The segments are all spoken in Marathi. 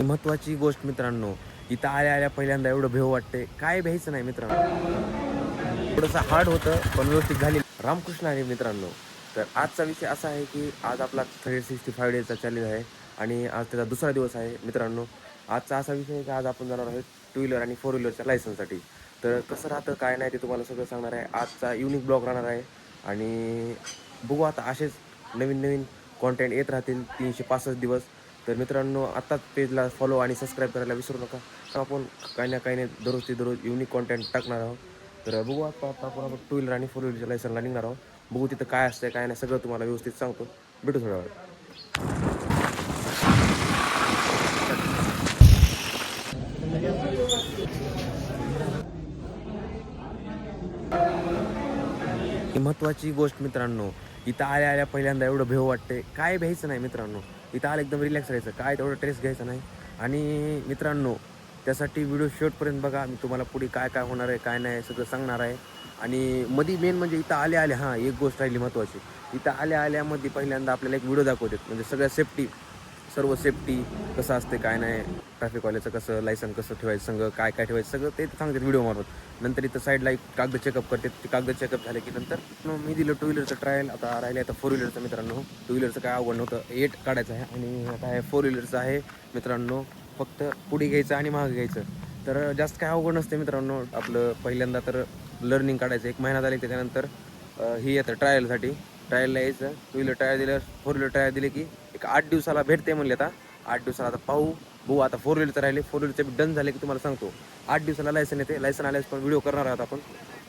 महत्त्वाची गोष्ट मित्रांनो, इथं आल्या पहिल्यांदा एवढं भेव वाटते, काय भ्यायचं नाही मित्रांनो. थोडंसं हार्ड होतं पण व्यवस्थित झाली. रामकृष्ण आहे मित्रांनो. तर आजचा विषय असा आहे की आज आपला 365 डेचा चॅलेंज आहे आणि आज त्याचा दुसरा दिवस आहे मित्रांनो. आजचा असा विषय आहे की आज आपण जाणार आहोत टू व्हीलर आणि फोर व्हीलरच्या लायसन्ससाठी. तर कसं राहतं काय नाही ते तुम्हाला सगळं सांगणार आहे. आजचा युनिक ब्लॉग राहणार आहे आणि बघू आता असेच नवीन नवीन कॉन्टेंट येत राहतील 365 दिवस. तर मित्रांनो आत्ताच पेजला फॉलो आणि सबस्क्राईब करायला विसरू नका. आपण काही ना काही नाही दररोज युनिक कॉन्टेंट टाकणार आहोत. तर बघू आता आपण टू व्हीलर आणि फोर व्हीलरच्या लायसनला निघणार आहोत. बघू तिथं काय असतं काय नाही सगळं तुम्हाला व्यवस्थित सांगतो. भेटू थोड्या वेळ. महत्त्वाची गोष्ट मित्रांनो, इथं आल्या पहिल्यांदा एवढं भेव वाटते, काय भ्यायचं नाही मित्रांनो. इथं आलं एकदम रिलॅक्स राहायचं, काय तेवढं स्ट्रेस घ्यायचं नाही. आणि मित्रांनो त्यासाठी व्हिडिओ शेवटपर्यंत बघा. मी तुम्हाला पुढे काय काय होणार आहे काय नाही सगळं सांगणार आहे. आणि मध्ये मेन म्हणजे इथं आल्या हां एक गोष्ट राहिली महत्त्वाची. इथं आल्यामध्ये पहिल्यांदा आपल्याला एक व्हिडिओ दाखवतात, म्हणजे सगळ्या सर्व सेफ्टी कसं असते काय नाही, ट्रॅफिकवाल्याचं कसं लायसन कसं ठेवायचं, संघ काय काय ठेवायचं सगळं ते सांगतात व्हिडिओ मार्फत. नंतर इथं साईडला एक कागद चेकअप करतात. ते कागद चेकअप झाले की नंतर मी दिलं टू व्हीलरचं ट्रायल. आता राहिले आता फोर व्हीलरचं मित्रांनो. टू व्हीलरचं काय अवघड नव्हतं, 8 काढायचं आहे आणि आता आहे फोर व्हीलरचं आहे मित्रांनो. फक्त पुढे घ्यायचं आणि मागं घ्यायचं. तर जास्त काय अवघड नसते मित्रांनो. आपलं पहिल्यांदा तर लर्निंग काढायचं 1 महिना झाले. त्याच्यानंतर ही येतं ट्रायलला यायचं. टू व्हीलर टायर दिलं, फोर व्हीलर टायर दिले की एक 8 दिवसाला भेटते म्हणले. आता 8 दिवसाला आता बघू आता फोर व्हीलरचं राहिले. फोर व्हीलरचं डन झाले की तुम्हाला सांगतो. 8 दिवसाला लायसन येते. लायसन आल्यास पण व्हिडिओ करणार आहोत आपण.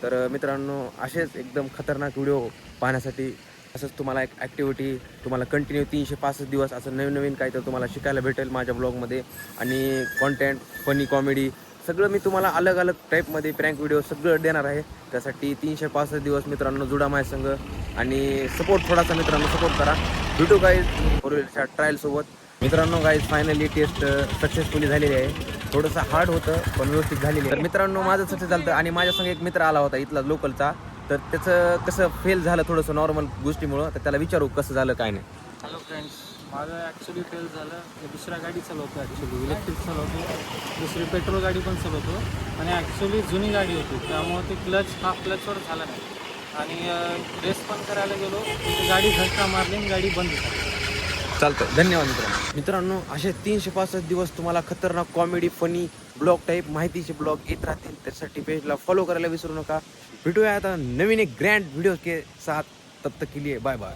तर मित्रांनो असेच एकदम खतरनाक व्हिडिओ पाहण्यासाठी असंच तुम्हाला एक ॲक्टिव्हिटी तुम्हाला कंटिन्यू 365 दिवस असं नवीन काय तर तुम्हाला शिकायला भेटेल माझ्या ब्लॉगमध्ये. आणि कॉन्टेंट फनी कॉमेडी सगळं मी तुम्हाला अलग अलग टाईपमध्ये प्रँक व्हिडिओ सगळं देणार आहे. त्यासाठी 365 दिवस मित्रांनो जुडा माझ्या संग आणि सपोर्ट थोडासा मित्रांनो सपोर्ट करा. भेटू गाईज फोर व्हीलरच्या ट्रायलसोबत. मित्रांनो गाईज फायनली टेस्ट सक्सेसफुली झालेली आहे. थोडंसं हार्ड होतं पण व्यवस्थित झालेली आहे. तर मित्रांनो माझं सक्सेस झालं होतं आणि माझ्यासंग एक मित्र आला होता इथला लोकलचा. तर त्याचं कसं फेल झालं थोडंसं नॉर्मल गोष्टीमुळं. तर त्याला विचारू कसं झालं काय नाही. हॅलो फ्रेंड्स, माझं ॲक्च्युली फेल झालं. मी दुसऱ्या गाडी चालवतो, ॲक्च्युली इलेक्ट्रिक चालवतो, दुसरी पेट्रोल गाडी पण चालवतो. आणि ॲक्च्युली जुनी गाडी होती त्यामुळे ते क्लचवर झाला नाही. आणि रेस पण करायला गेलो तिथे गाडी झटका मारली आणि गाडी बंद झाली. चालतं. धन्यवाद मित्रांनो. असे 365 दिवस तुम्हाला खतरनाक कॉमेडी फनी ब्लॉग टाईप माहितीचे ब्लॉग येत राहतील. त्यासाठी पेजला फॉलो करायला विसरू नका. भेटूया आता नवीन एक ग्रँड व्हिडिओ के साथ. तब तक के लिए बाय बाय.